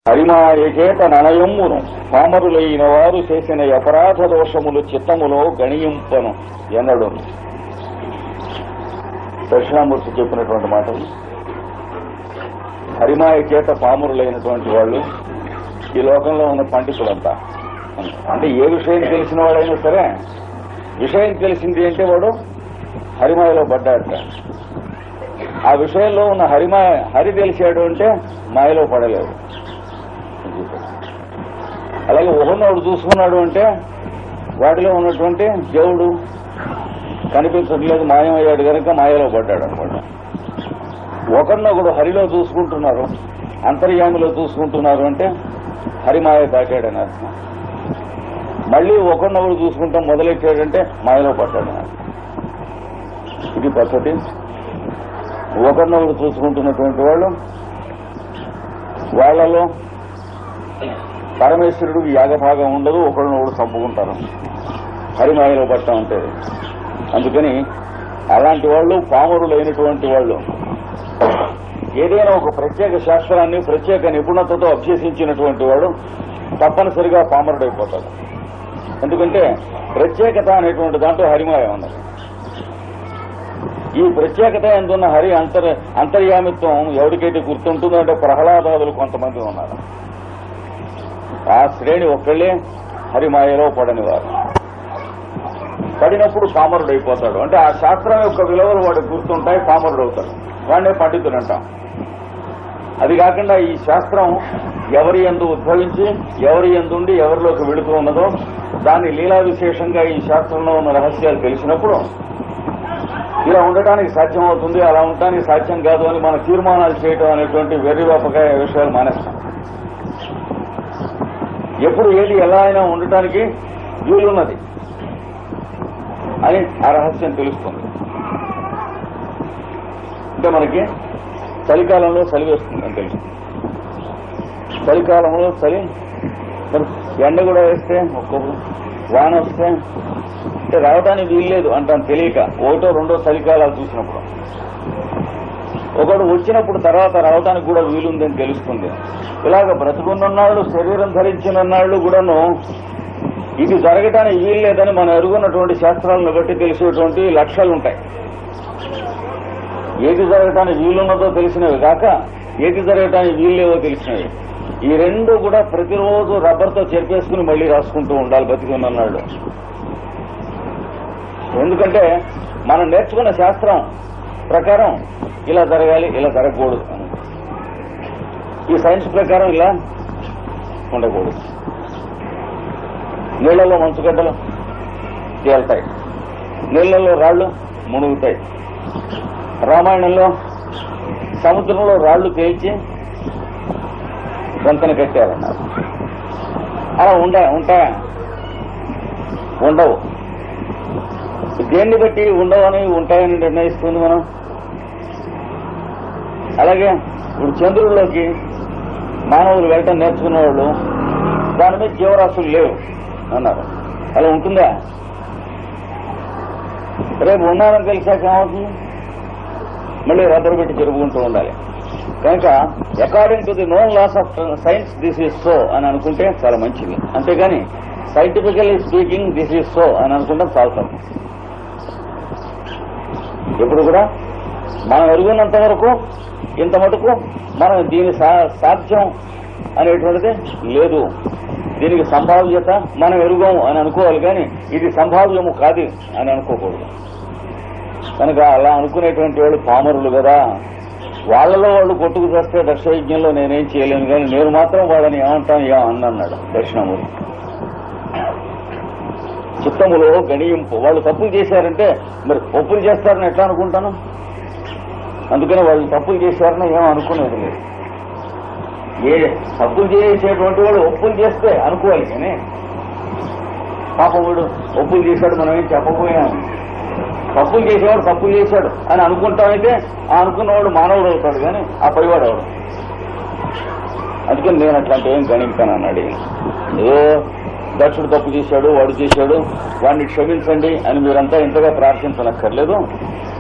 హరిమాయచేత ననయమ్మును పామరులైన వారు చేసిన అపరాధ దోషములు చిత్తములో గణింపను ఎన్నడు. దక్షిణామూర్తి చెప్పినటువంటి మాటలు. హరిమాయ చేత పామరులైనటువంటి వాళ్ళు ఈ లోకంలో ఉన్న పండితులంతా, అంటే ఏ విషయం తెలిసిన వాడైనా సరే విషయం తెలిసింది అంటే వాడు హరిమాయలో పడ్డాడట. ఆ విషయంలో ఉన్న హరి తెలిసాడు అంటే మాయలో పడలేడు. అలాగే ఒకరినోడు చూసుకున్నాడు అంటే వాటిలో ఉన్నటువంటి దేవుడు కనిపించట్లేదు, మాయమయ్యాడు కనుక మాయలో పడ్డాడు అనమాట. ఒకరినొకడు హరిలో చూసుకుంటున్నారు, అంతర్యామిలో చూసుకుంటున్నారు అంటే హరిమాయ దాటాడని అర్థం. మళ్ళీ ఒకరినొకడు చూసుకుంటాం మొదలెట్టాడంటే మాయలో పడ్డాడని అర్థం. ఇది పద్ధతి. ఒకరినొకడు చూసుకుంటున్నటువంటి వాళ్ళు వాళ్లలో పరమేశ్వరుడికి యాగభాగం ఉండదు, ఒకరినొకడు చంపుకుంటారు. హరిమాయలో పట్టం అంటే అందుకని అలాంటి వాళ్ళు పామరులైనటువంటి వాళ్ళు ఏదైనా ఒక ప్రత్యేక శాస్త్రాన్ని ప్రత్యేక నిపుణతతో అభ్యసించినటువంటి వాడు తప్పనిసరిగా పామరుడైపోతాడు. ఎందుకంటే ప్రత్యేకత అనేటువంటి దాంట్లో హరిమాయ ఉన్నది. ఈ ప్రత్యేకత ఎందున్న హరి అంతర్యామిత్వం ఎవరికైతే గుర్తుంటుందో అంటే ప్రహ్లాదాదులు కొంతమంది ఉన్నారు. ఆ శ్రేణి ఒక్కళ్ళే హరిమాయలో పడనివారు. పడినప్పుడు పామరుడైపోతాడు. అంటే ఆ శాస్త్రం యొక్క విలువలు వాడికి గుర్తుంటాయి, పామరుడవుతాడు. వాడినే పండితుడు అంటాం. అది కాకుండా ఈ శాస్త్రం ఎవరి యందు ఉద్భవించి ఎవరి యందుండి ఎవరిలోకి వెళుతూ ఉన్నదో దాన్ని లీలా విశేషంగా ఈ శాస్త్రంలో ఉన్న రహస్యాలు తెలిసినప్పుడు ఇలా ఉండటానికి సాధ్యమవుతుంది, అలా ఉండటానికి సాధ్యం కాదు అని మన తీర్మానాలు చేయటం అనేటువంటి వెర్రివాపకాయ విషయాలు మానేస్తాం. ఎప్పుడు ఏది ఎలా అయినా ఉండటానికి వీలున్నది అని ఆ రహస్యం తెలుస్తుంది. అంటే మనకి చలికాలంలో చలి వేస్తుందని తెలుసు. చలికాలంలో చలి మరి ఎండ కూడా వేస్తే ఒక్కొక్కరు వాన వస్తే అంటే రావడానికి వీల్లేదు అంటాను తెలియక ఒకటో రెండో చలికాలాలు చూసినప్పుడు. ఒకడు వచ్చినప్పుడు తర్వాత రావడానికి కూడా వీలుందని తెలుస్తుంది. ఇలాగ బ్రతుకున్నన్నాళ్ళు శరీరం ధరించినన్నాళ్ళు కూడాను ఇది జరగటానికి వీల్లేదని మనం ఎరుగున్నటువంటి శాస్త్రాలను బట్టి తెలిసేటువంటి లక్ష్యాలుంటాయి. ఏది జరగటానికి వీలున్నదో తెలిసినవి కాక ఏది జరగటానికి వీల్లేవో తెలిసినవి. ఈ రెండు కూడా ప్రతిరోజు రబ్బర్తో చెరిపేసుకుని మళ్లీ రాసుకుంటూ ఉండాలి బతికున్నన్నాళ్ళు. ఎందుకంటే మనం నేర్చుకున్న శాస్త్రం ప్రకారం ఇలా జరగాలి, ఇలా జరగకూడదు. ఈ సైన్స్ ప్రకారం ఇలా ఉండకూడదు. నీళ్లలో మంచుగడ్డలు తేలుతాయి, నీళ్లలో రాళ్లు మునుగుతాయి. రామాయణంలో సముద్రంలో రాళ్లు పేల్చి వంతెన కట్టారన్నారు. అలా ఉంటాయా? ఉండవు. దేన్ని బట్టి ఉండవని ఉంటాయని నిర్ణయిస్తుంది మనం. అలాగే ఇప్పుడు చంద్రుల్లోకి మానవులు వెళ్ళటం నేర్చుకున్న వాళ్ళు దాని మీద జీవరాశులు లేవు అన్నారు. అలా ఉంటుందా? రేపు ఉన్నారని తెలిసాక ఏమవుతుంది? మళ్ళీ రబ్బరు పెట్టి జరుపుకుంటూ ఉండాలి. కనుక according to the known laws of science this is so అని అనుకుంటే చాలా మంచిది. అంతేగాని scientifically speaking this is so అని అనుకుంటే చాలా తప్పు. ఎప్పుడు కూడా మనం ఎరుగున్నంత వరకు ఇంత మటుకు మనం దీని సాధ్యం అనేటువంటిది లేదు. దీనికి సంభావ్యత మనం ఎరుగము అని అనుకోవాలి, కానీ ఇది సంభావ్యము కాదు అని అనుకోకూడదు. కనుక అలా అనుకునేటువంటి వాళ్ళు పామరులు కదా. వాళ్లలో వాళ్ళు కొట్టుకు చేస్తే దక్షయజ్ఞంలో నేనేం చేయలేను, కానీ నేను మాత్రం వాళ్ళని ఏమంటాను అన్నాడు దక్షిణామూర్తి. చిత్తములో గణింపు. వాళ్ళు తప్పులు చేశారంటే మరి ఒప్పులు చేస్తారని ఎట్లా అనుకుంటాను? అందుకని వాళ్ళు తప్పులు చేశారని ఏమో అనుకునేది లేదు. ఏ తప్పులు చేసేటువంటి వాడు ఒప్పులు చేస్తే అనుకోవాలి, కానీ పాపం వీడు ఒప్పులు చేశాడు మనం ఏం చెప్పబోయాము. తప్పులు చేసేవాడు తప్పులు చేశాడు అని అనుకుంటామైతే ఆ అనుకున్నవాడు మానవుడు అవుతాడు, కానీ ఆ పైవాడు అవడు. అందుకని నేను అట్లాంటి ఏం గణించాను అన్నాడు. ఏదో దక్షుడు తప్పు చేశాడు, వాడు చేశాడు, వాడిని క్షమించండి అని మీరంతా ఇంతగా ప్రార్థించనక్కర్లేదు.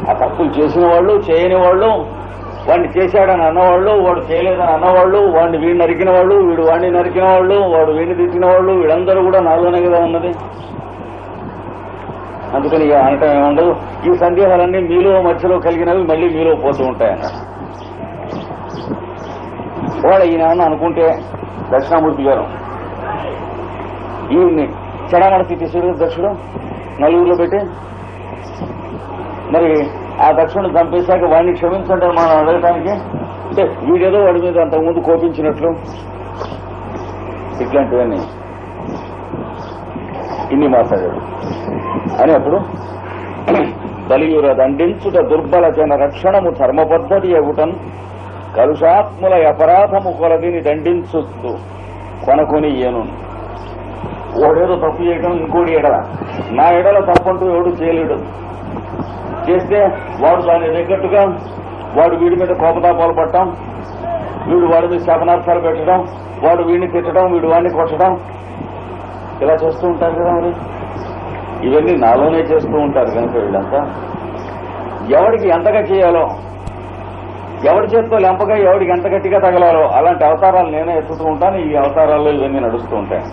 ఆ తప్పులు చేసిన వాళ్ళు చేయని వాళ్ళు వాడిని చేశాడని అన్నవాళ్ళు, వాడు చేయలేదని అన్నవాళ్ళు, వాడిని వీడిని నరికిన వాళ్ళు, వీడు వాడిని నరికిన వాళ్ళు, వాడు వీడిని తిట్టిన వాళ్ళు, వీళ్ళందరూ కూడా నాలోనే కదా ఉన్నది. అందుకని ఇక అనటం ఏముండదు. ఈ సందేహాలన్నీ మీలో మధ్యలో కలిగినవి మళ్ళీ మీలో పోతూ ఉంటాయన్నారు. వాడు ఈయన అనుకుంటే దక్షిణామూర్తి గారు ఈయన్ని చెడామడసి తీసాడు దక్షుడు నలుగురిలో పెట్టి. మరి ఆ దక్షుడిని చంపేశాక వాడిని క్షమించండి మనం అడగటానికి, అంటే వీడేదో వాడి మీద అంతకుముందు కోపించినట్లు ఇట్లాంటివన్నీ ఇన్ని మాట్లాడాడు అని. అప్పుడు బలియుర దండించుట దుర్బల జన రక్షణము ధర్మ పద్ధతి ఎగుటన్ కలుషాత్ముల అపరాధము కొలదిని దండించుతూ కొనకొని ఏను. ఒకడేదో తప్పు చేయడం, ఇంకోటి ఎడల నా ఎడల తప్పంటూ ఎవడు చేయలేడు. చేస్తే వాడు దాన్ని తగ్గట్టుగా వాడు వీడి మీద కోపతాపాలు పట్టడం, వీడు వాడి మీద శాపనార్థాలు పెట్టడం, వాడు వీడిని తిట్టడం, వీడు వాడిని కొట్టడం, ఇలా చేస్తూ ఉంటారు కదా. మరి ఇవన్నీ నాలోనే చేస్తూ ఉంటారు కనుక వీళ్ళంతా ఎవడికి ఎంతగా చేయాలో, ఎవడి చేతితో లెంపగా ఎవడికి ఎంత గట్టిగా తగలాలో అలాంటి అవతారాలు నేనే ఎత్తుతూ ఉంటాను. ఈ అవతారాల్లో ఇవన్నీ నడుస్తూ ఉంటాయి.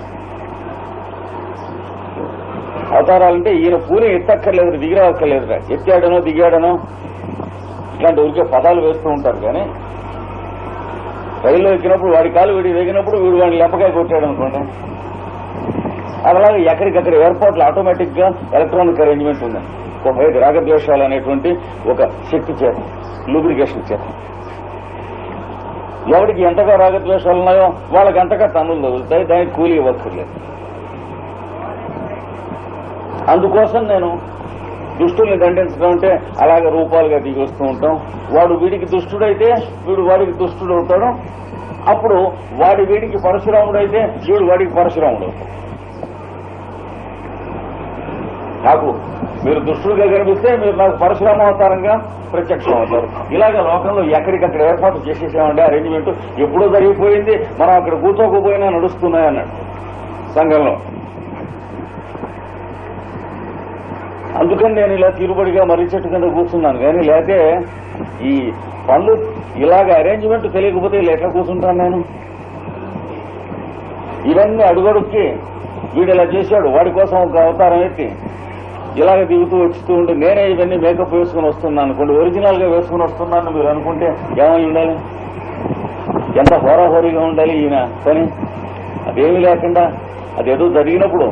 అవతారాలంటే ఈయన పూని ఎత్తక్కర్లేదు, దిగిరవక్కర్లేదురా. ఎత్తాడనో దిగాడనో ఇట్లాంటి ఊరికే పదాలు వేస్తూ ఉంటారు. కానీ రైల్లో ఎక్కినప్పుడు వాడి కాలు వీడి వేగినప్పుడు వీడు వాడిని లెంపకాయ కొట్టాడు అనుకోండి, అలాగే ఎక్కడికక్కడ ఎయిర్పోర్ట్లో ఆటోమేటిక్ గా ఎలక్ట్రానిక్ అరేంజ్మెంట్ ఉంది. ఒక రాగద్వేషాలు అనేటువంటి ఒక శక్తి చేత, లూబ్రికేషన్ చేత ఎవరికి ఎంతగా రాగద్వేషాలు ఉన్నాయో వాళ్ళకి అంతగా తన్నులు తగులుతాయి. దానికి కూలీ ఇవ్వక్కర్లేదు. అందుకోసం నేను దుష్టుల్ని దండించడం అంటే అలాగే రూపాలుగా దిగి వస్తూ ఉంటాం. వాడు వీడికి దుష్టుడైతే వీడు వాడికి దుష్టుడు అవుతాడు. అప్పుడు వాడి వీడికి పరశురాముడు అయితే వీడు వాడికి పరశురాముడు అవుతాడు. నాకు మీరు దుష్టులుగా కనిపిస్తే మీరు నాకు పరశురామ అవతారంగా ప్రత్యక్షం అవుతారు. ఇలాగ లోకంలో ఎక్కడికక్కడ ఏర్పాటు చేసేసామంటే అరేంజ్మెంట్ ఎప్పుడో జరిగిపోయింది, మనం అక్కడ కూర్చోకపోయినా నడుస్తున్నాయి అన్నాడు సంఘంలో. అందుకని నేను ఇలా తీరుబడిగా మర్రి చెట్టు కింద కూర్చున్నాను. కానీ లేకపోతే ఈ పనులు ఇలాగ అరేంజ్మెంట్ తెలియకపోతే ఇలా ఎట్లా కూర్చుంటాను నేను? ఇవన్నీ అడుగడుక్కి వీడు ఇలా చేశాడు, వాడి కోసం ఒక అవతారం ఎత్తి ఇలాగ దిగుతూ వచ్చుతూ ఉంటే నేనే ఇవన్నీ మేకప్ వేసుకుని వస్తున్నాను అనుకోండి, ఒరిజినల్ గా వేసుకుని వస్తున్నాను మీరు అనుకుంటే ఏమై ఉండాలి? ఎంత హోరాహోరీగా ఉండాలి ఈయన పని. అదేమీ లేకుండా అదేదో జరిగినప్పుడు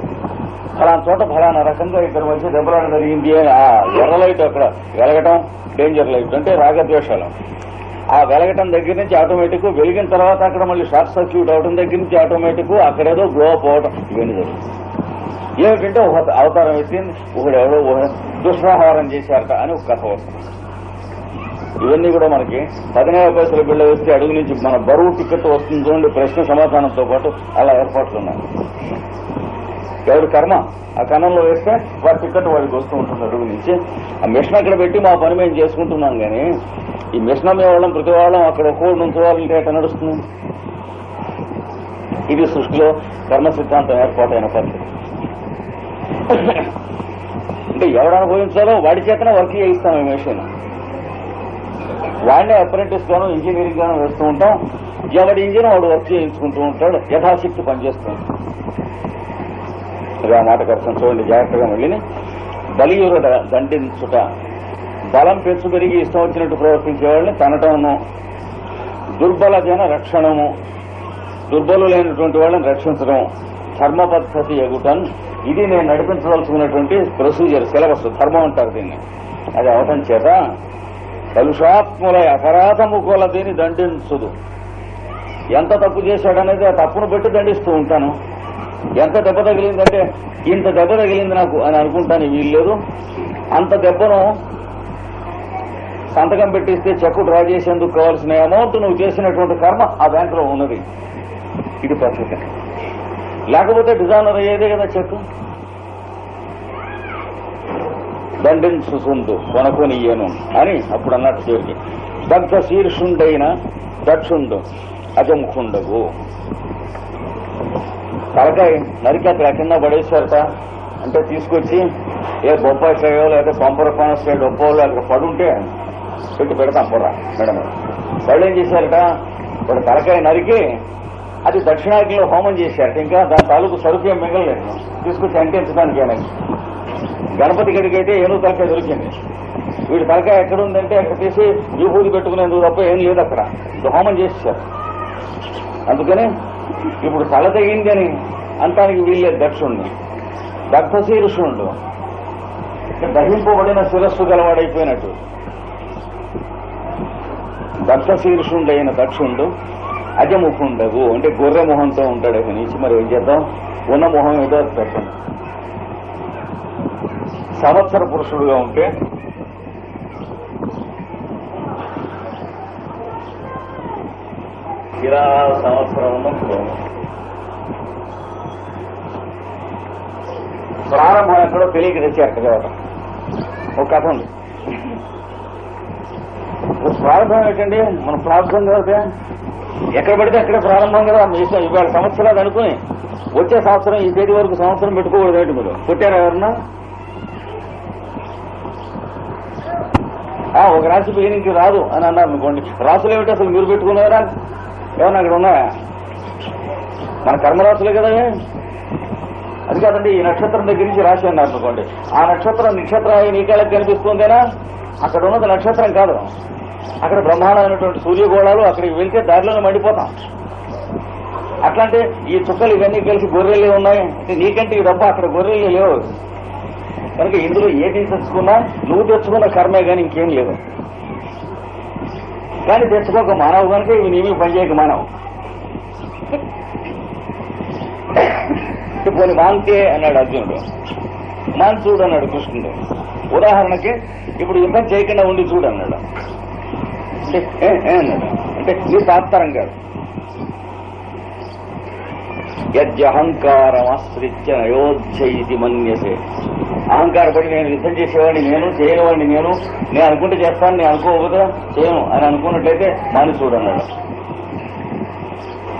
ఫలానా చోట ఫలానా రకంగా ఇక్కడ మధ్య దెబ్బలాట జరిగింది అని ఆ ఎర్ర లైట్ అక్కడ వెలగటం డేంజర్ లైట్ అంటే రాగద్వేషాలు. ఆ వెలగటం దగ్గర నుంచి ఆటోమేటిక్, వెలిగిన తర్వాత అక్కడ మళ్ళీ షార్ట్ సర్క్యూట్ అవడం దగ్గర నుంచి ఆటోమేటిక్ అక్కడేదో గ్లో అప్ అవటం ఇవన్నీ జరుగుతుంది. ఏమిటంటే ఒక అవతారం ఎత్తింది, ఒకడెవడో దుష్ప్రహారం చేశారట అని ఒక కథ వస్తుంది. ఇవన్నీ కూడా మనకి 15 పైసల బిళ్ళ వేస్తే అడుగు నుంచి మన బరువు టికెట్ వస్తుంది చూడండి, ప్రశ్న సమాధానంతో పాటు అలా ఏర్పాట్లు ఉన్నాయి. ఎవరి కర్మ ఆ కన్నంలో వేస్తే వాడి టికెట్ వాడికి వస్తూ ఉంటుంది అడుగు నుంచి. ఆ మిషన్ అక్కడ పెట్టి మా పని మేము చేసుకుంటున్నాం. కానీ ఈ మిషన్ అమ్మే వాళ్ళం ప్రతి వాళ్ళం అక్కడ ఒక్కోడు ఉంచవాలంటే ఎట్లా నడుస్తుంది? ఇది సృష్టిలో కర్మ సిద్ధాంతం ఏర్పాటైన పద్ధతి. అంటే ఎవడు అనుభవించాలో వాడి చేతనే వర్క్ చేయిస్తాం ఈ మెషిన్. వాడినే అప్రెంటిస్ గాను ఇంజనీరింగ్ గాను వేస్తూ ఉంటాం. ఎవడి ఇంజిన్ వాడు వర్క్ చేయించుకుంటూ ఉంటాడు, యథాశక్తి పనిచేస్తూ ఉంటాడు. ఆ మాట కష్టం చూడండి జాగ్రత్తగా. మళ్ళీ బలియుర దండించుట, బలం పెంచు పెరిగి ఇష్టం వచ్చినట్టు ప్రవర్తించేవాళ్ళని తనటము, దుర్బల జన రక్షణము, దుర్బలులైనటువంటి వాళ్ళని రక్షించడం, ధర్మ పద్ధతి ఎగుటన్. ఇది నేను నడిపించవలసినటువంటి ప్రొసీజర్, సిలబస్, ధర్మం అంటారు దీన్ని. అది అవటం చేత కలుషాత్ముల అపరాధము కొలదిని దండించుదు. ఎంత తప్పు చేశాడనేది ఆ తప్పును బట్టి దండిస్తూ ఉంటాను. ఎంత దెబ్బ తగిలిందంటే ఇంత దెబ్బ తగిలింది నాకు అని అనుకుంటాను వీల్లేదు. అంత దెబ్బను సంతకం పెట్టిస్తే చెక్కు డ్రా చేసేందుకు కావాల్సిన అమౌంట్ నువ్వు చేసినటువంటి కర్మ ఆ బ్యాంకులో ఉన్నది. ఇది పద్ధతి. లేకపోతే డిజానర్ అయ్యేదే కదా చెక్కు. దండించుండు కొనకొనియ్యను అని అప్పుడు అన్నట్టు చివరికి. దగ్ధ శీర్షుండైన దక్షుండు అజముఖుండగు. తలకాయ నరికి అక్కడ కింద పడేశారట అంటే తీసుకొచ్చి ఏ బొప్పాయి శ్రేయో లేకపోతే పంపర పాన శ్రేయ డొప్పో అక్కడ పడుంటే పెట్టి పెడతాం పొర్రా మేడం. వాళ్ళు ఏం చేశారట, వాడు తలకాయ నరికి అది దక్షిణాగ్నిలో హోమం చేశారట. ఇంకా దాని తాలూకు సరుకేం మిగలలేదు, తీసుకొచ్చి అంటించడానికి. ఆయనకి గణపతి గడికైతే ఏనుగు తలకాయ దొరికింది. వీడి తలకాయ ఎక్కడ ఉందంటే అక్కడ తీసి విభూతి పెట్టుకునేందుకు తప్ప ఏం లేదు అక్కడ, హోమం చేసేసారు. అందుకని ఇప్పుడు తల తెగింది అని అంటానికి వీళ్ళే దక్షుణ్ణి. దగ్ధశీర్షుడు దహింపబడిన శిరస్సు గలవాడైపోయినట్టు. దగ్ధశీర్షుడైన దక్షుడు అజముఖుండగు అంటే గొర్రె మొహంతో ఉంటాడు. అక్కడి నుంచి మరి ఏం చేద్దాం, ఉన్న మొహం ఏదో పెట్టండి. సంవత్సర పురుషుడుగా ఉంటే ఇలా సంవత్సరం ఉన్నప్పుడు ప్రారంభం ఎక్కడో తెలియక తెచ్చారు కదా ఒక కథ ఉంది. ప్రారంభం ఏంటండి, మన ప్రారంభం కదా, ఎక్కడ పడితే అక్కడే ప్రారంభం కదా. ఇవాళ సంవత్సరాలు అనుకుని వచ్చే సంవత్సరం ఈ తేదీ వరకు సంవత్సరం పెట్టుకోకూడదు ఏంటి, మీరు కొట్టారా ఎవరన్నా? ఒక రాశి బిగినింగ్కి రాదు అని అన్నారు అనుకోండి, రాసులు ఏమిటి అసలు మీరు పెట్టుకున్నారా? ఏమన్నా అక్కడ ఉన్నాయా? మన కర్మరాశులే కదా. అది కాదండి, ఈ నక్షత్రం దగ్గర నుంచి రాశి అన్నారు అనుకోండి, ఆ నక్షత్రం నీకేళ్ళకి కనిపిస్తుందేనా? అక్కడ ఉన్నది నక్షత్రం కాదు, అక్కడ బ్రహ్మాండమైనటువంటి సూర్యగోళాలు. అక్కడికి వెళ్తే దారిలోనే మండిపోతాం. అట్లాంటి ఈ చుక్కలు ఇవన్నీ కలిసి గొర్రెలే ఉన్నాయి అంటే నీకంటే ఈ డబ్బా అక్కడ గొర్రెలే లేవు. కనుక ఇందులో ఏది తెచ్చుకున్నా నువ్వు తెచ్చుకున్న కర్మే కానీ ఇంకేం లేదు. కానీ తెచ్చుకోక మానవు కనుక ఇవి నీవి పనిచేయక మానవు. పోనీ మాంతే అన్నాడు అర్జునుడు, మాన్ చూడు అన్నాడు కృష్ణుడు. ఉదాహరణకి ఇప్పుడు యుద్ధం చేయకుండా ఉండి చూడు అన్నాడు. అన్నాడు అంటే నీ తాత్పరం కాదు. యజ్జహంకారమాశ్రిత్య అయోధ్య ఇది మన్యసే. అహంకారపడి నేను యుద్ధం చేసేవాడిని నేను, చేయనివాడిని నేను అనుకుంటే చేస్తాను, నేను అనుకోకపోతే చేయను అని అనుకున్నట్లయితే మాని చూడన్నాడు.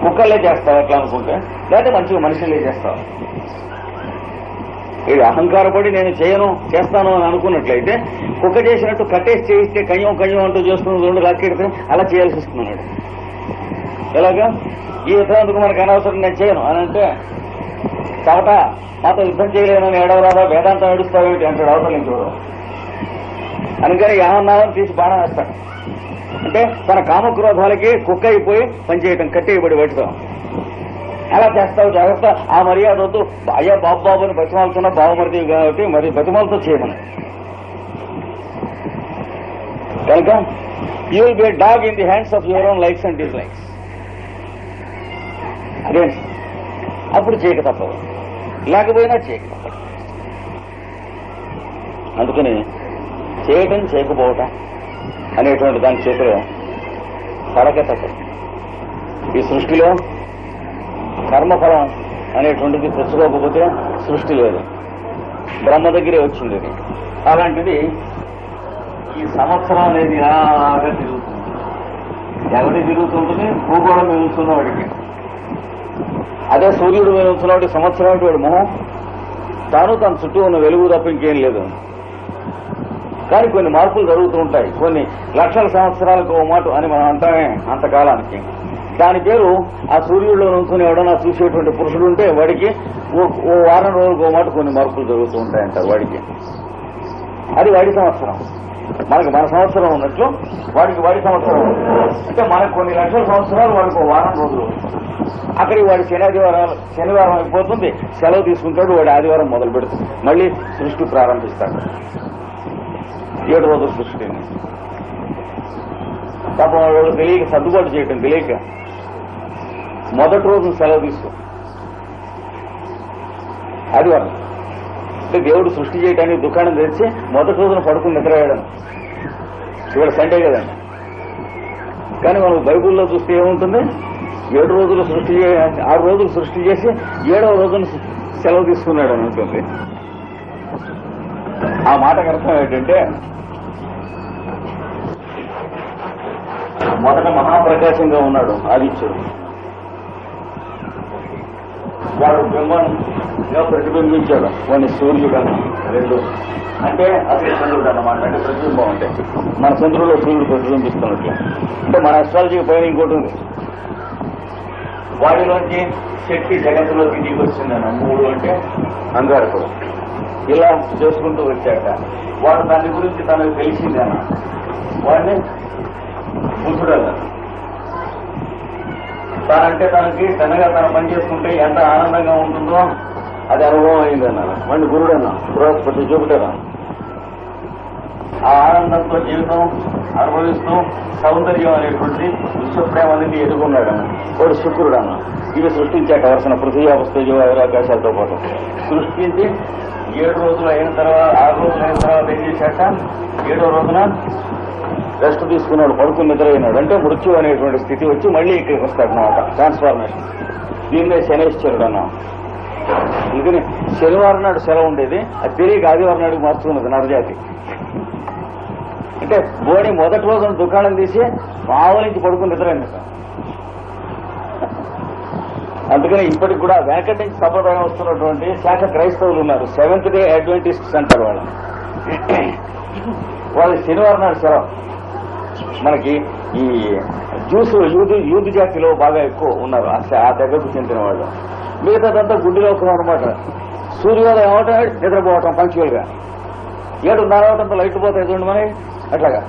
కుక్కలే చేస్తావు ఎట్లా అనుకుంటే, లేకపోతే మంచిగా మనుషులే చేస్తావు. ఇది అహంకారపడి నేను చేయను చేస్తాను అని అనుకున్నట్లయితే కుక్క చేసినట్టు కట్టేసి చేయిస్తే కయ్యం కయ్యం అంటూ చేస్తున్నది రెండు లాక్కెడితే అలా చేయాల్సి వస్తున్నాడు. ఎలాగా ఈ యుద్ధానికి మనకు అనవసరం, నేను చేయను అని అంటే కాబట్టి మాతో యుద్ధం చేయలేనని ఏడవరాదా, వేదాంతం ఏడుస్తావేమిటి అంటాడు అవతల నుంచి చూడడం. అందుకని ఏమన్నామని తీసి బాణం వేస్తాడు. అంటే తన కామక్రోధాలకి కుక్క అయిపోయి పనిచేయటం, కట్టేయబడి పెట్టడం. అలా చేస్తావు జాగ్రత్త, ఆ మర్యాద వద్దు, అయ్యా బాబు బాబు అని బతిమాలుతున్న బావమరిది కాబట్టి మరి బతిమాలతో చేయమని. కనుక you will be a dog in the hands of your own likes and dislikes. అదే అప్పుడు చేయక తప్పదు, లేకపోయినా చేయక తప్పదు. అందుకని చేయటం చేయకపోవటం అనేటువంటి దాని చేతిలో పడక తప్పదు. ఈ సృష్టిలో కర్మఫలం అనేటువంటిది తెచ్చుకోకపోతే సృష్టి లేదు, బ్రహ్మ దగ్గరే వచ్చింది. అలాంటిది ఈ సంవత్సరం అనేది ఇలాగా తిరుగుతుంది. ఎవరి తిరుగుతుంటుంది? భూగోళం మీద ఉంచున్న వాడికి. అదే సూర్యుడు మీద ఉంచున్న వాడికి సంవత్సరం వాడి మొహం తాను తన చుట్టూ ఉన్న వెలుగు తప్ప ఇంకేం లేదు. కానీ కొన్ని మార్పులు జరుగుతూ ఉంటాయి. కొన్ని లక్షల సంవత్సరాలకు ఓ మాట అని మనం అంటామే అంతకాలానికి. దాని పేరు ఆ సూర్యుడిలో నుంచుని ఎవడన్నా చూసేటువంటి పురుషుడు ఉంటే వాడికి ఓ వారం రోజులకు ఓ మాట కొన్ని మార్పులు జరుగుతూ ఉంటాయంటారు వాడికి. అది వాడి సంవత్సరం. మనకి మన సంవత్సరం ఉన్నట్లు వాడికి వాడి సంవత్సరం. అంటే మనకు కొన్ని లక్షల సంవత్సరాలు వాడికి ఓ వారం రోజులు. అక్కడికి వాడి శనివారం అయిపోతుంది, సెలవు తీసుకుంటాడు, వాడి ఆదివారం మొదలు పెడుతుంది, మళ్ళీ సృష్టి ప్రారంభిస్తాడు. 7 రోజుల సృష్టిని పాపం వాడు తెలియక సర్దుబాటు చేయటం తెలియక మొదటి రోజు సెలవు తీసుకో. ఆదివారం అంటే దేవుడు సృష్టి చేయడానికి దుకాణం తెచ్చి మొదటి రోజున పడుకుని నిద్రవేయడం. ఇవాళ సండే కదండి. కానీ మనం బైబుల్లో చూస్తే ఏముంటుంది, 7 రోజులు సృష్టి 6 రోజులు సృష్టి చేసి 7వ రోజున సెలవు తీసుకున్నాడు అని ఉంటుంది. ఆ మాటకు అర్థం ఏంటంటే మొదట మహాప్రకాశంగా ఉన్నాడు ఆదిత్యుడు, వాడు బ్రహ్మను ప్రతిబింబించాడు వాడిని సూర్యుడు రెండు అంటే అదే చంద్రుడు అన్నమాట. అంటే ప్రతిబింబం అంటే మన చంద్రుడిలో సూర్యుడు ప్రతిబింబిస్తున్నట్లు. అంటే మన అస్ట్రాలజీ పైన ఇంకోటి ఉంది. వాడిలోంచి శక్తి జగత్తులోకి దిగి వచ్చిందన్న. మూడు అంటే అంగారకుడు. ఇలా చేసుకుంటూ వచ్చాక వాడు దాని గురించి తనకు తెలిసిందన్న. వాడిని బుద్ధుడు అన్న. తానంటే తనకి తనగా తన పని చేసుకుంటే ఎంత ఆనందంగా ఉంటుందో అది అనుభవం అయిందన్న. వాడిని గురుడు అన్న. బృహస్పతి జూపిటర్. ఆ ఆనందంతో జీవితం అనుభవిస్తూ సౌందర్యం అనేటువంటి విశ్వప్రేమని ఎదుర్కొన్నాడన్న. వాడు శుక్రుడు అన్న. ఇవి సృష్టించాక వరుసన పృథ్వీ అవస్థ ఆకాశాలతో పాటు సృష్టించి 7 రోజులు అయిన తర్వాత 6 రోజులు అయిన తర్వాత ఏం చేశాక 7వ రోజున రెస్ట్ తీసుకున్నాడు. పడుకుని నిద్ర అయినాడు. అంటే మృత్యు అనేటువంటి స్థితి వచ్చి మళ్ళీ ఇక్కడికి వస్తాడు అన్నమాట. ట్రాన్స్ఫార్మేషన్. దీన్నే శనేశ్వరుడు అన్నాం. అందుకని శనివారం నాడు సెలవు ఉండేది. అది తిరిగి ఆదివారం నాడుకు మార్చుకున్నది నరజాతి. అంటే బోని మొదటి రోజున దుకాణం తీసి మామూలు నుంచి పడుకుని నిద్ర అయింది. అందుకని ఇప్పటికి కూడా వెనకటి నుంచి సంప్రదాయం వస్తున్నటువంటి శాఖ క్రైస్తవులు ఉన్నారు. 7th డే అడ్వెంటిస్ట్స్ అంటారు వాళ్ళు. వాళ్ళు శనివారం నాడు సెలవు. మనకి ఈ యూదు జాతిలో బాగా ఎక్కువ ఉన్నారు ఆ దగ్గరకు చెందిన వాళ్ళు. మిగతాదంతా గుడ్డిలో అనమాట. సూర్యోదయం అవటం నిద్రపోవటం పంక్చువల్ గా 7:30 అవటంతో లైట్లు పోతాయి చూడండి మరి అట్లాగా.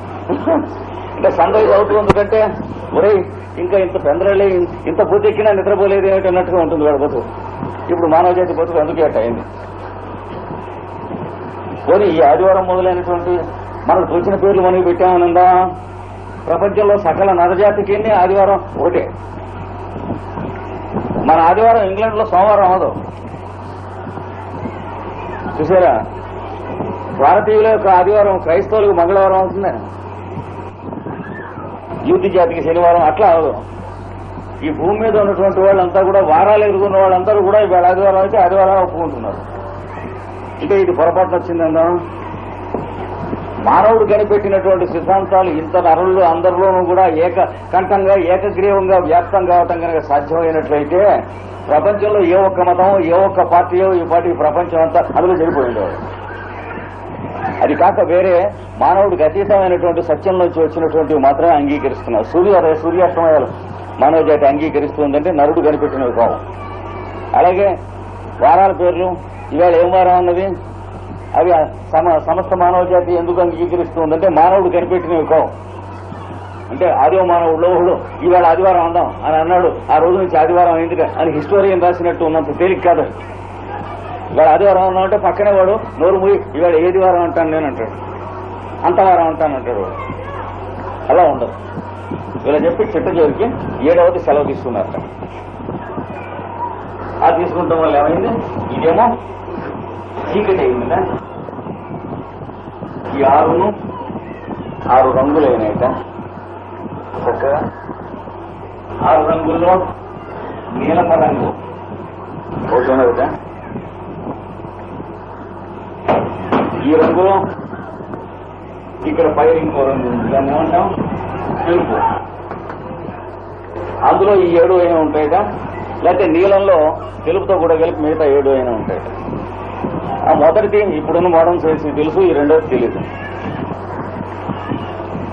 అంటే సన్ రైజ్ అవుతుంది. ఎందుకంటే ఒరే ఇంకా ఇంత పెందరలే ఇంత బుద్ధెక్కినా నిద్రపోలేదు ఏమిటి అన్నట్టుగా ఉంటుంది వాడు బతుకు. ఇప్పుడు మానవ జాతి బతుకు అందుకే అట్ట అయింది. పోనీ ఈ ఆదివారం మొదలైనటువంటి మనకు తోచిన పేర్లు మనకి పెట్టామనుందా? ప్రపంచంలో సకల నరజాతికి ఆదివారం ఒకటే. మన ఆదివారం ఇంగ్లాండ్ లో సోమవారం అవదు. చూసారా? భారతీయుల యొక్క ఆదివారం క్రైస్తవులకు మంగళవారం అవుతుంది. యూత్ జాతికి శనివారం అట్లా అవదు. ఈ భూమి మీద ఉన్నటువంటి వాళ్ళంతా కూడా వారాలు ఎదుర్కొన్న వాళ్ళందరూ కూడా ఇవాళ ఆదివారం అయితే ఆదివారం ఒప్పుకుంటున్నారు. అంటే ఇది పొరపాటు వచ్చిందా? మానవుడు కనిపెట్టినటువంటి సిద్ధాంతాలు ఇంత నరులు అందరిలోనూ కూడా ఏకకంఠంగా ఏకగ్రీవంగా వ్యాప్తం కావటం కనుక సాధ్యమైనట్లయితే ప్రపంచంలో ఏ ఒక్క మతం ఏ ఒక్క పార్టీయో ఈ పార్టీ ప్రపంచం అంతా అందులో చెడిపోయిండేవాడు. అది కాక వేరే మానవుడికి అతీతమైనటువంటి సత్యంలోంచి వచ్చినటువంటివి మాత్రమే అంగీకరిస్తున్నారు. సూర్యాస్తమయాలు మానవ జాతి అంగీకరిస్తుందంటే నరుడు కనిపెట్టినవి కావు. అలాగే వారాల పేర్లు ఇవాళ ఏం వారం అన్నది అవి సమస్త మానవ జాతి ఎందుకు అంగీకరిస్తుందంటే మానవుడు కనిపెట్టినవి కావు. అంటే ఆదివ మానవుడు ఒకడు ఇవాళ ఆదివారం అందాం అని అన్నాడు. ఆ రోజు నుంచి ఆదివారం అయింది అని హిస్టోరియన్ రాసినట్టు ఉన్నంత తేలిక కాదు. ఇవాళ ఆదివారం అన్నామంటే పక్కనే వాడు నోరు మూయి ఇవాళ ఏది వారం అంటాను నేను అంటాడు. అంతవారం అంటానంటాడు వాడు. అలా ఉండదు. ఇలా చెప్పి చిట్ట చివరికి 7వది సెలవు తీసుకున్నారట. ఆ తీసుకుంటాం వల్ల ఏమైంది? ఇదేమో చీకటి అయిందిట. ఈ 6 రంగులు అయినాయట. చక్కగా 6 రంగుల్లో నీలమ రంగు అవుతున్నదట. ఈ రంగులో ఇక్కడ పైన ఇంకో రంగు ఉంది. దాన్ని ఏమంటాం? తెలుపు. అందులో ఈ 7 అయినా ఉంటాయట. లేకపోతే నీలంలో తెలుపుతో కూడా కలిపి మిగతా 7 అయినా ఉంటాయట. ఆ మొదటిది ఇప్పుడున్న మోడర్న్ సైన్స్ తెలుసు, ఈ రెండోది తెలియదు.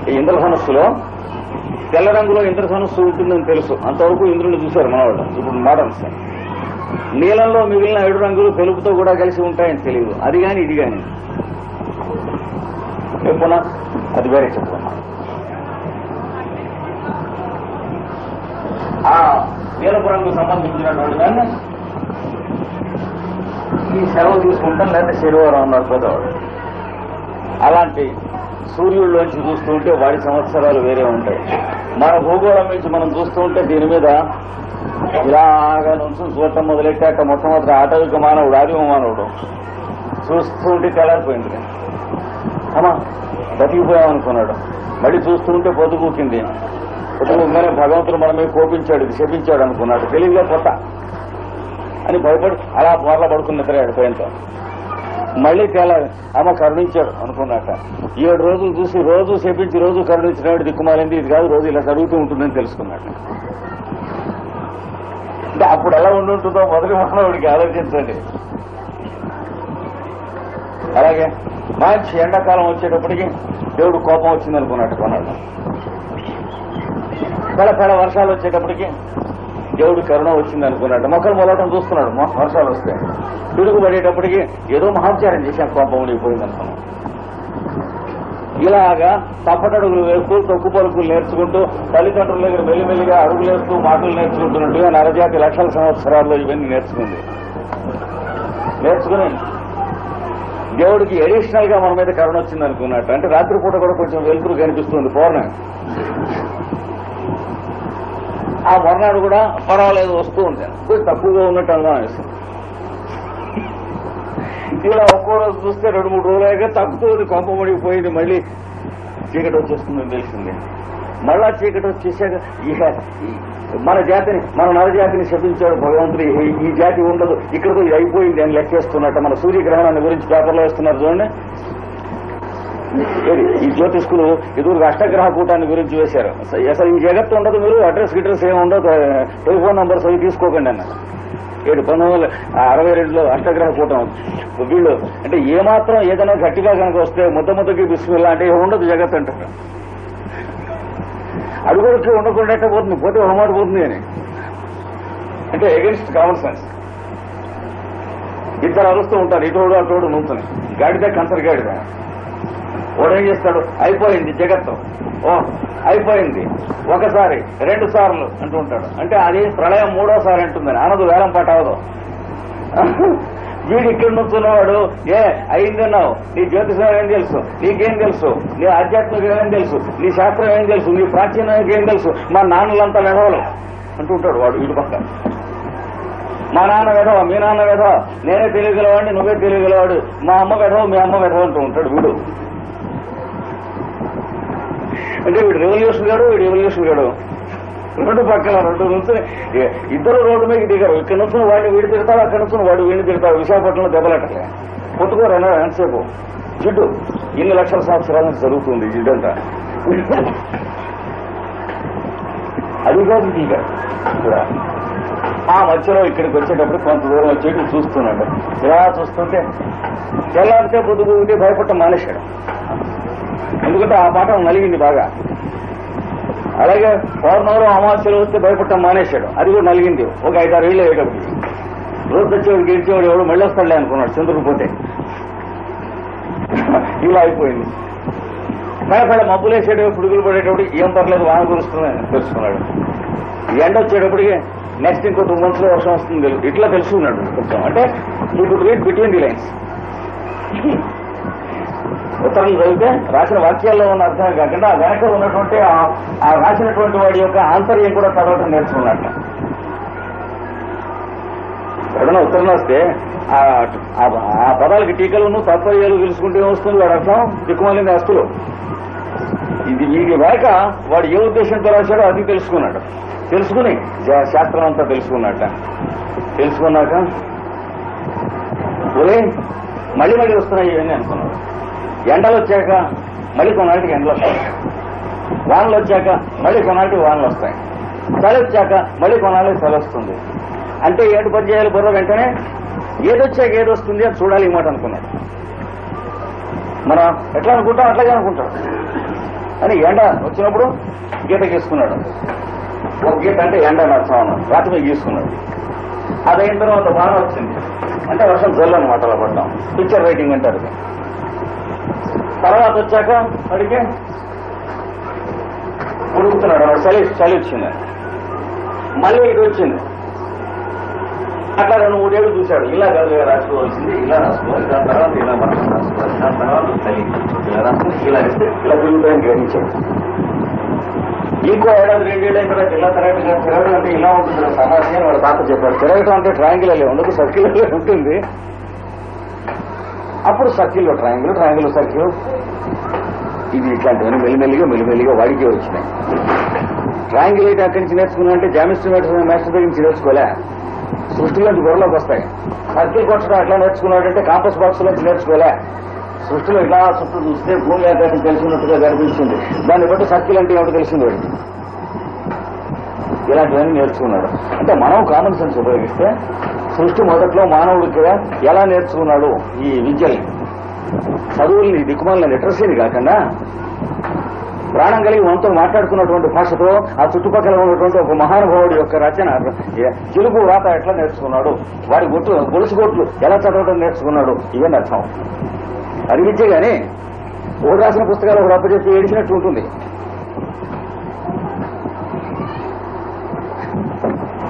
ఈ ఇంద్రధనుస్సులో తెల్ల రంగులో ఇంద్రధనుస్సు ఉంటుందని తెలుసు. అంతవరకు ఇంద్రుని చూశారు మనవాళ్ళు. ఇప్పుడు మోడర్న్స్ నీలంలో మిగిలిన 7 రంగులు తెలుపుతో కూడా కలిసి ఉంటాయని తెలియదు. అది కానీ ఇది కానీ ఎప్పుడన్నా అది వేరే చెప్తున్నా. ఆ నీలపు రంగు సంబంధించినటువంటి దాన్ని ఈ సెలవు తీసుకుంటాం, లేకపోతే శనివారం అన్నారు పెద్దవాడు. అలాంటి సూర్యుడిలోంచి చూస్తూ ఉంటే వాడి సంవత్సరాలు వేరే ఉంటాయి. మన భూగోళం నుంచి మనం చూస్తూ ఉంటే దీని మీద ఇలాగా నుంచి చూడటం మొదలెట్టాక మొట్టమొదటి ఆటవిక మానవుడు ఆదిమ మానవుడు చూస్తూ ఉంటే తెల్లారిపోయింది. అమ్మా బతికిపోయామనుకున్నాడు. మళ్ళీ చూస్తూ ఉంటే పొద్దుకూకింది. పొద్దుకూకగానే భగవంతుడు మన మీద కోపించాడు, శపించాడు అనుకున్నాడు. తెలివిగా కొత్త అని భయపడి అలా బోర్ల పడుకున్న నిద్రయాడు భయంతో. మళ్ళీ తెల్లారి అమ్మ కరుణించాడు అనుకున్నాక 7 రోజులు చూసి రోజు శపించి రోజు కరుణించినవాడు దిక్కుమాలింది ఇది కాదు, రోజు ఇలా జరుగుతూ ఉంటుందని తెలుసుకున్నాడు. అంటే అప్పుడు ఎలా ఉండుంటుందో మొదటి మానవుడికి ఆలోచించండి. అలాగే మంచి ఎండాకాలం వచ్చేటప్పటికి దేవుడు కోపం వచ్చిందనుకున్నట్టు కొన్నాడు. పెడ వర్షాలు వచ్చేటప్పటికి దేవుడు కరుణ వచ్చిందనుకున్నాడు. మొక్కలు మొదలటం చూస్తున్నాడు, వర్షాలు వస్తే పిడుగు పడేటప్పటికి ఏదో మహాచారం చేశాను, కోపం ఉండిపోయిందనుకున్నాం. ఇలాగా తప్పటడుగులు వేస్తూ తొక్కు పలుకులు నేర్చుకుంటూ తల్లిదండ్రుల దగ్గర మెల్లిమెల్లిగా అడుగులేస్తూ మాటలు నేర్చుకుంటున్నట్టుగా నరజాతి లక్షల సంవత్సరాల్లో ఇవన్నీ నేర్చుకుని దేవుడికి అడిషనల్ గా మన మీద కరుణ వచ్చింది అనుకున్నట్టు. అంటే రాత్రిపూట కూడా కొంచెం వెలుతురు కనిపిస్తుంది పౌర్ణమి. ఆ మర్నాడు కూడా పర్వాలేదు వస్తూ ఉంటాను, కొంచెం తక్కువగా ఉన్నట్టు అనుమానిస్తుంది. ఇలా ఒక్కో రోజు చూస్తే 2-3 రోజులుగా తగ్గుతుంది, కొంపబడిపోయింది, మళ్ళీ చీకటి వచ్చేస్తుందని తెలిసింది. మళ్ళా చీకటి వచ్చేసాక ఇక మన నరజాతిని శపించాడు భగవంతుడు. ఈ జాతి ఉండదు, ఇక్కడితో ఇది అయిపోయింది అని లెక్కేస్తున్నట్టు. మన సూర్యగ్రహణాన్ని గురించి పేపర్లో వేస్తున్నారు చూడండి. ఈ జ్యోతిష్కులు ఎదురుగా అష్టగ్రహ కూటాన్ని గురించి వేశారు. అసలు ఈ జగత్తు ఉండదు, మీరు అడ్రస్ గిడ్రస్ ఏమి ఉండదు, టెలిఫోన్ నంబర్స్ అవి తీసుకోకండి అన్నారు. 1962లో అష్టగ్రహ కూటం. వీళ్ళు అంటే ఏమాత్రం ఏదైనా గట్టిగా కనుక వస్తే ముద్దకి బిస్మిల్లా అంటే ఉండదు జగత్ అంటారు. అడుగుడికి ఉండకుండా పోతుంది, పోతే హోమాట పోతుంది అని అంటే అగెన్స్ట్ కామన్ సెన్స్. ఇద్దరు అరుస్తూ ఉంటారు, ఇటోడు అటోడు నూతుని గాడిద కన్సర్ గాడిద. వాడేం చేస్తాడు, అయిపోయింది జగత్తు, అయిపోయింది ఒకసారి 2 సార్లు అంటూ ఉంటాడు. అంటే అది ప్రళయం 3వసారి అంటుందని అనదు, వేలం పాట అవదు. వీడు ఇక్కడ నుంచున్నవాడు అయిందన్నావు, నీ జ్యోతిషం ఏం తెలుసు, నీకేం తెలుసు, నీ ఆధ్యాత్మికం ఏం తెలుసు, నీ శాస్త్రం ఏం తెలుసు, నీ ప్రాచీనం ఏం తెలుసు, మా నాన్నలంతా వెధవలు అంటూ ఉంటాడు వాడు. వీడు పక్క మా నాన్న వెధవ, మీ నాన్న వెధవ, నేనే తెలియగలవాడిని, నువ్వే తెలియగలవాడు, మా అమ్మ వెధవ, మీ అమ్మ వెధవ అంటూ ఉంటాడు వీడు. అంటే వీడు రెవల్యూషన్ గాడు, వీడు ఎవల్యూషన్ గాడు. 2 పక్కల 2 నుంచి ఇద్దరు రోడ్డు మీద దిగారు. ఇక్కడ నుంచి వాడిని వీడి తిడతాడు, అక్కడ నుంచి వాడు వీడిని తిడతాడు. విశాఖపట్నంలో దెబ్బలట్టలే కొట్టుకోరు ఎంతసేపు. జిడ్డు ఇన్ని లక్షల సంవత్సరాల నుంచి జరుగుతుంది జిడ్డంతా. అది కాదు దిగా కూడా. ఆ మధ్యలో ఇక్కడికి వచ్చేటప్పుడు కొంత దూరం వచ్చేటి చూస్తున్నాడు. ఇలా చూస్తుంటే తెల్లారితే పొద్దుగు భయపడటం మానేశాడు. ఎందుకంటే ఆ పాఠం నలిగింది బాగా. అలాగే పౌర్ణమిలో అమావాస్యలు వస్తే భయపడటం మానేశాడు, అది కూడా నలిగింది. ఒక 5-6 ఏళ్ళు అయ్యేటప్పటికి రోజు వచ్చేవాడు గెలిచేవాడు ఎవడు మళ్ళీ వస్తాడులే అనుకున్నాడు చంద్రుడు పోతే. ఇలా అయిపోయింది. పైపడ మబ్బులు వేసేటప్పుడు పిడుగులు పడేటప్పటికి ఏం పర్లేదు వాన కురుస్తుందని తెలుసుకున్నాడు. ఎండ వచ్చేటప్పటికి నెక్స్ట్ ఇంకో 2 months లో వర్షం వస్తుంది ఇట్లా తెలుసుకున్నాడు కొంచెం. అంటే you could read between the lines. ఉత్తరం చదివితే రాసిన వాక్యాల్లో ఉన్న అర్థం కాకుండా వెనక ఉన్నటువంటి ఆ రాసినటువంటి వాడి యొక్క ఆంతర్యం కూడా చదవటం నేర్చుకున్నట్ట. ఎవడన్నా ఉత్తరం వస్తే ఆ పదాలకి టీకలను తాత్పర్యాలు తెలుసుకుంటే వస్తుంది వాడు అర్థం. దిక్కుమాలింది అస్తులు. ఇది వీడి వేక వాడు ఏ ఉద్దేశంతో రాశాడో అది తెలుసుకున్నాడు. తెలుసుకుని శాస్త్రం అంతా తెలుసుకున్నాక మళ్ళీ వస్తున్నాయి ఇవన్నీ అనుకున్నాడు. ఎండలు వచ్చాక మళ్ళీ కొన్నాటికి ఎండలు వస్తాయి, వానలు వచ్చాక మళ్ళీ కొన్నాటికి వానలు వస్తాయి, చలి వచ్చాక మళ్ళీ కొన్నాళ్ళకి చలి వస్తుంది. అంటే ఏంటి పని చేయాలి బుర్ర వెంటనే ఏదొచ్చాక ఏదొస్తుంది అని చూడాలి ఈ మాట అనుకున్నాడు. మనం ఎట్లా అనుకుంటాం అట్లాగే అనుకుంటాడు అని. ఎండ వచ్చినప్పుడు గీత గీసుకున్నాడు. ఒక గీత అంటే ఎండ నష్టం అన్నాడు, రాత్రి మీద గీసుకున్నాడు. అదైన తర్వాత వాన వచ్చింది అంటే వర్షం జల్లు అనమాట. అలా పడ్డాం, పిక్చర్ రైటింగ్ అంటారు. తర్వాత వచ్చాక అడిగే ఉడుకుతున్నాడు, చలి వచ్చింది. మళ్ళీ ఇది వచ్చింది. అట్లా 2-3 ఏళ్ళు చూశాడు. ఇలా రాసుకోవాల్సింది ఇలా రాసుకోవాలి, దాని తర్వాత ఇలా వర్షం రాసుకోవాలి, దాని తర్వాత చలి ఇలా రాసుకుని ఇలా ఇస్తే ఇలా తిరుగుతాయని గ్రహించాడు. ఇంకో 1-2 ఏళ్ళు అయిన తర్వాత ఇలా తిరగడం అంటే ఇలా ఉంటుంది సమాజం వాడు తాత చెప్పాడు. తిరగడం అంటే ట్రయాంగిల్ ఉండదు, సర్కిల్ ఉంటుంది. అప్పుడు సర్కిల్లో ట్రయాంగిల్ సర్కిల్ ఇది ఇట్లాంటివన్నీ మెల్లిమెల్లిగా వాడికే వచ్చినాయి. ట్రయాంగిల్ అయితే అక్కడి నుంచి నేర్చుకున్నా అంటే జామిస్ట్రీ మాస్టర్ దగ్గర నుంచి నేర్చుకోలే, సృష్టిలోంచి బుర్రలోకి వస్తాయి. సర్కిల్ కొట్టడం ఎట్లా నేర్చుకున్నాడంటే కాంపస్ బాక్స్ లోంచి నేర్చుకోలే. సృష్టిలో ఇలా చుట్టూ చూస్తే భూమి ఆకాశం తెలిసినట్టుగా కనిపిస్తుంది. దాన్ని బట్టి సర్కిల్ అంటే ఏమిటో తెలిసింది వాడికి. ఇలాంటివన్నీ నేర్చుకున్నాడు. అంటే మనం కామన్ సెన్స్ ఉపయోగిస్తే సృష్టి మొదట్లో మానవుడికి ఎలా నేర్చుకున్నాడు ఈ విద్యల్ని, చదువుల్ని, దిక్కుమాలిన లిటరసీని కాకుండా ప్రాణం కలిగి మనతో మాట్లాడుతున్నటువంటి భాషతో ఆ చుట్టుపక్కల ఉన్నటువంటి ఒక మహానుభావుడి యొక్క రచన తెలుగు రాత ఎట్లా నేర్చుకున్నాడు, వారి గొలుసుగొట్లు ఎలా చదవడం నేర్చుకున్నాడు, ఇవన్నీ అర్థం. అది విద్య కానీ ఒకటి రాసిన పుస్తకాలు ఒకటి అప్పచెప్పి ఏడిచినట్టు ఉంటుంది.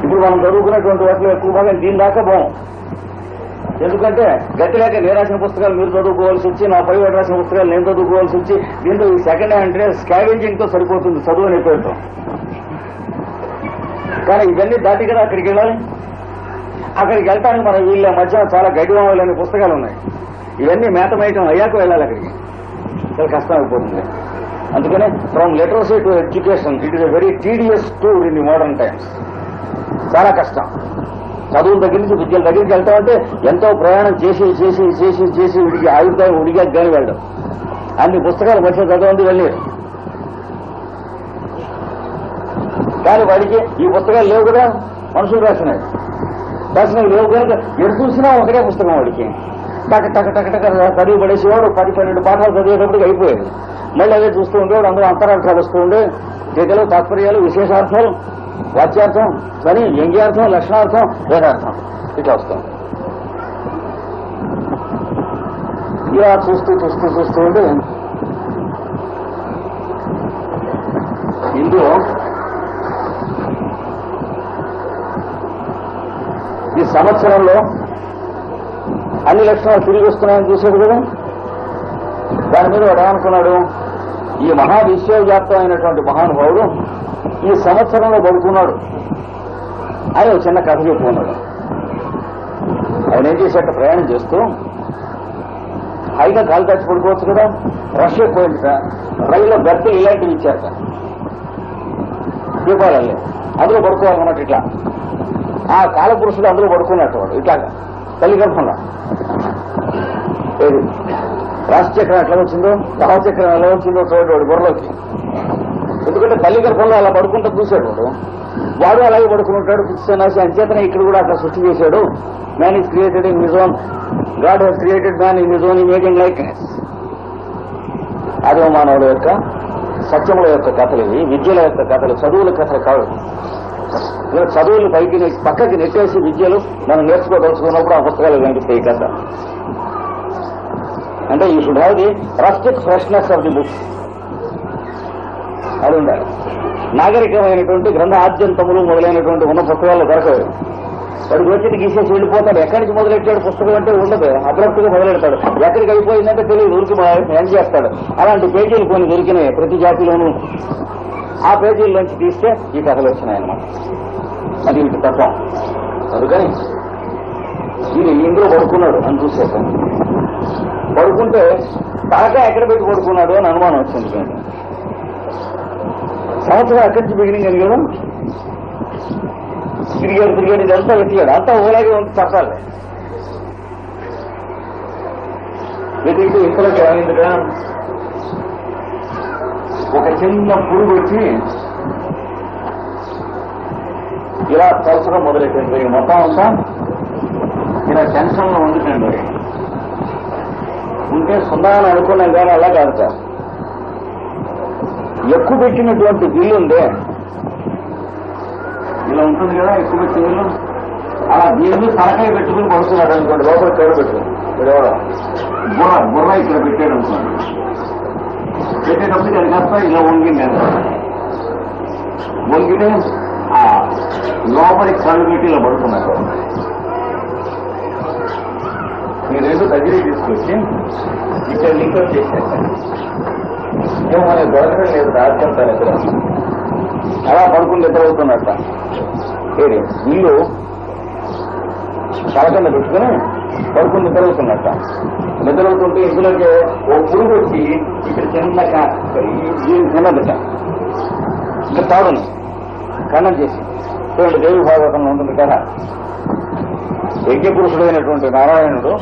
ఇప్పుడు మనం చదువుకున్నటువంటి వాటిలో ఎక్కువ భాగం దీని దాకా పోం. ఎందుకంటే గతి లేక నేను రాసిన పుస్తకాలు మీరు చదువుకోవాల్సి వచ్చి, నా పై వాడు రాసిన పుస్తకాలు నేను చదువుకోవాల్సి వచ్చి, దీంతో ఈ సెకండ్ హ్యాండ్ స్కావెంజింగ్ తో సరిపోతుంది చదువు అనే పేరుతో. కానీ ఇవన్నీ దాటి కదా అక్కడికి వెళ్ళాలి. అక్కడికి వెళ్ళటానికి మన వీళ్ళ మధ్య చాలా గడివాళ్ళని పుస్తకాలు ఉన్నాయి. ఇవన్నీ మేతమయటం అయ్యాక వెళ్ళాలి అక్కడికి. చాలా కష్టం అయిపోతుంది. అందుకనే from literacy to education it is a very tedious tour in the modern times. చాలా కష్టం. చదువుల దగ్గర నుంచి విద్యల దగ్గరికి వెళ్తామంటే ఎంతో ప్రయాణం చేసి చేసి చేసి చేసి ఉడికి ఆయుర్దాయం ఉడిగాక కానీ వెళ్ళడం. అన్ని పుస్తకాలు మధ్య చదవండి వెళ్ళారు. కానీ వాడికి ఈ పుస్తకాలు లేవు కదా, మనుషులు రాసినవి లేవు కనుక ఎటు చూసినా ఒకటే పుస్తకం వాడికి. టక టక టక టక చదివి పడేసేవాడు. 10-12 పాఠాలు చదివేటప్పటికి అయిపోయేది. మళ్ళీ అదే చూస్తూ ఉండేవాడు. అందులో అంతరార్థాలు వస్తూ ఉండే, టీకలు, తాత్పర్యాలు, విశేషార్థాలు, వాచ్యార్థం, కానీ వ్యంగ్యార్థం, లక్షణార్థం, వేదార్థం ఇట్లా వస్తాం. ఇలా చూస్తూ చూస్తూ చూస్తూ ఉంటే ఇందులో ఈ సంవత్సరంలో అన్ని లక్షణాలు తిరిగి వస్తున్నాయని చూశాడు కదా. దాని మీద వాడు ఏమనుకున్నాడు, ఈ మహావిశ్వవ్యాప్తమైనటువంటి మహానుభావుడు ఈ సంవత్సరంలో పడుకున్నాడు అని ఒక చిన్న కథ చెప్పుకున్నాడు. ఆయన ఏం చేశాక ప్రయాణం చేస్తూ హైగా గాలి దాచి పడుకోవచ్చు కదా, రష్ ఎక్కువైంది సార్, రైల్లో గర్తులు ఇలాంటివి ఇచ్చారట, దీపాలన్నీ అందులో పడుకోవాలన్నమాట. ఇట్లా ఆ కాలపురుషుడు అందులో పడుకున్నట్టు వాడు ఇట్లాగా తల్లి గర్భంలో. రాశిచక్రం ఎట్లా వచ్చిందో, దహచక్రం ఎలా వచ్చిందో చూడండి వాడు బుర్రలోకి. ఎందుకంటే తల్లి గర్భంలో అలా పడుకుంటూ చూశాడు వాడు అలాగే పడుకుంటాడు. సన్నాసి అంచేతనే ఇక్కడ కూడా అట్లా సృష్టి చేశాడు. Man is created in his own, God has created man in his own image and likeness. ఆదిమ మానవుల యొక్క సత్యముల యొక్క కథలు ఇవి, విద్యల యొక్క కథలు, చదువుల కథలు కాదు. చదువులు పైకి పక్కకి నెట్టేసి విద్యలు మనం నేర్చుకోదలుచుకున్నప్పుడు ఆ పుస్తకాలు కనిపిస్తాయి. కథ అంటే ఈ should have the rustic freshness of the books. అది ఉండాలి. నాగరికమైనటువంటి గ్రంథ ఆద్యంతములు మొదలైనటువంటి ఉన్న పుస్తకాలు దొరకవు. వాడికి వచ్చి గీసేసి వెళ్ళిపోతాడు. ఎక్కడి నుంచి మొదలెట్టాడు పుస్తకం అంటే ఉండదు, అబ్రప్ట్గా మొదలెడతాడు. ఎక్కడికి అయిపోయిందంటే తెలియదు, ఊరికి ఎండ్ చేస్తాడు. అలాంటి పేజీలు కొన్ని దొరికినాయి ప్రతి జాతిలోనూ. ఆ పేజీల్లోంచి తీస్తే ఈ కథలు వచ్చినాయన్నమాట. అది వీటి తత్వం. అందుకని ఇది ఇందులో పడుకున్నాడు అని చూసేస్తాను. పడుకుంటే తలకాయ ఎక్కడ పెట్టి పడుకున్నాడు అని అనుమానం వచ్చింది. సంవత్సరం అక్కడి నుంచి బిగినింగ్ అని కదా తిరిగాడు ఇదంతా వెతికాడు. అంతా ఓలాగే ఉంది చెప్పాలి. వెతికితే ఇంతలోకి ఏమైందిగా ఒక చిన్న పురుగు వచ్చి ఇలా తరచుగా మొదలెట్టింది. మొత్తం అంతా ఇలా టెన్షన్ లో ఉండిపోయింది. ఉంటే సుందరాన్ని అనుకున్నాం కానీ అలా కాదు సార్. ఎక్కువ పెట్టినటువంటి బిల్లు ఉందే ఇలా ఉంటుంది కదా, ఎక్కువ పెట్టిన బిల్లు అలా దీన్ని తలకాయ పెట్టుకుని పడుతున్నాడు అనుకోండి. లోపల పేరు పెట్టుకుని బుర్ర ఇక్కడ పెట్టాడు అనుకోండి. పెట్టేటప్పుడు దాని కాస్త ఇలా వంగింది. వంగితే లోపలికి కళ్ళు పెట్టి ఇలా పడుతున్నారు. ఈ రెండు దగ్గరికి తీసుకొచ్చి ఇక్కడ లింకప్ చేసేస్తాను. ఏమో మనకి దొరకడం లేదు, రాజ్యంతాను ఎక్కడ అలా పడుకుని నిద్రవుతున్నట్ట. ఏది ఇల్లు తలకన్నా పెట్టుకుని పడుకుని నిద్రవుతున్నట్ట. నిద్రవుతుంటే ఇందులోకి ఓ పురుగు వచ్చి ఇక్కడ చిన్నదిట ఇంకా తాడుని ఖండం చేసి చూడండి. దేవి భాగవతంలో ఉంటుంది కదా, యజ్ఞపురుషుడైనటువంటి నారాయణుడు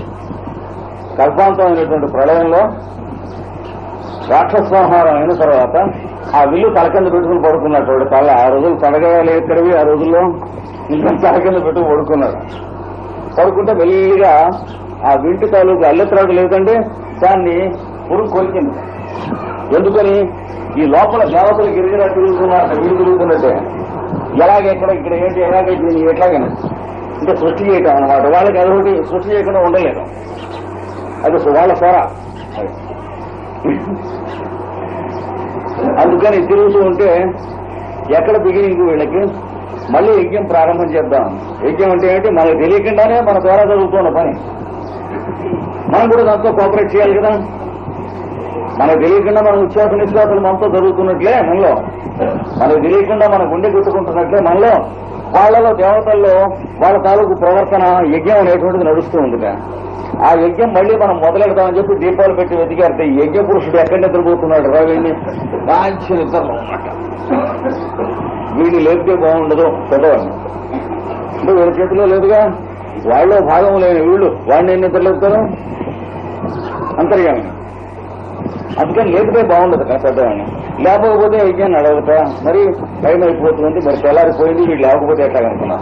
కల్పాంతమైనటువంటి ప్రళయంలో రాక్షస సంహారం అయిన తర్వాత ఆ విల్లు తల కింద పెట్టుకుని పడుకున్నాడు. వాడు తల ఆ రోజులు తడగాలి ఎక్కడివి, ఆ రోజుల్లో ఇంకా తల కింద పెట్టుకుని పడుకున్నాడు. పడుకుంటే మెల్లిగా ఆ వింటి తాలూకు అల్లెత్రాడు లేదంటే దాన్ని పురుగు కొలికింది. ఎందుకని ఈ లోపల దేవతలు గిరిగిరా తిరుగుతున్నారు, వీళ్ళు తిరుగుతున్నట్టే. ఎలాగెక్కడ ఇక్కడ ఏంటి, ఎలాగైతే ఎట్లాగైనా అంటే సృష్టి చేయటం అన్నమాట. వాళ్ళకి అదొకటి సృష్టి చేయకుండా ఉండలేదు. అది వాళ్ళ స్వర. అందుకని తిరుగుతూ ఉంటే ఎక్కడ బిగినింగ్ వీళ్ళకి మళ్ళీ యజ్ఞం ప్రారంభం చేద్దాం. యజ్ఞం అంటే ఏంటి, మనకు తెలియకుండానే మన ద్వారా జరుగుతున్న పని. మనం కూడా దాంతో కోఆపరేట్ చేయాలి కదా. మనకు తెలియకుండా మన ఉచ్ఛ్వాస నిశ్వాసాలు మనతో జరుగుతున్నట్లే మనలో, మనకు తెలియకుండా మన గుండె గుట్టుకుంటున్నట్లే మనలో, వాళ్ళలో దేవతల్లో వాళ్ళ తాలూకు ప్రవర్తన యజ్ఞం అనేటువంటిది నడుస్తూ ఉంది. ఆ యజ్ఞం మళ్ళీ మనం మొదలెడదామని చెప్పి దీపాలు పెట్టి వెతికారంటే ఈ యజ్ఞ పురుషుడు ఎక్కడ నిద్రపోతున్నాడు రా, వీడిని మంచి నిద్రలో ఉన్నట్ట. వీడిని లేపితే బాగుండదు పెద్దవాడిని అంటే వీళ్ళ చేతిలో లేదుగా, వాళ్ళలో భాగం లేని వీళ్ళు వాడిని ఏం నిద్రలేపుతారు, అంతర్యామి. అందుకని లేపితే బాగుండదు కదా పెద్దవాడిని. లేకపోతే యజ్ఞాన్ని అడగట, మరి టైం అయిపోతుంది, మరి తెల్లారిపోయింది, వీళ్ళు లేకపోతే ఎట్లా అనుకున్నా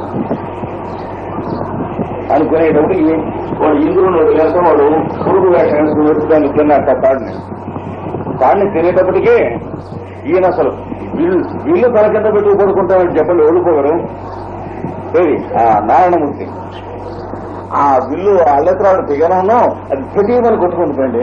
అనుకునేటప్పుడు వాడు ఇంద్రుని వదిలేస్తే వాడు పురుగు వేషాన్ని దాన్ని తిన్నట్ట తాడిని తినేటప్పటికీ ఈయన అసలు వీళ్ళు తల కింద పెట్టుకు పడుకుంటామని చెప్పండి, ఓడిపోగరు. ఏది ఆ నారాయణమూర్తి ఆ విల్లు అల్లెత్రాడు దిగనంలో అది ప్రతీమని కొట్టుకుంటుందండి.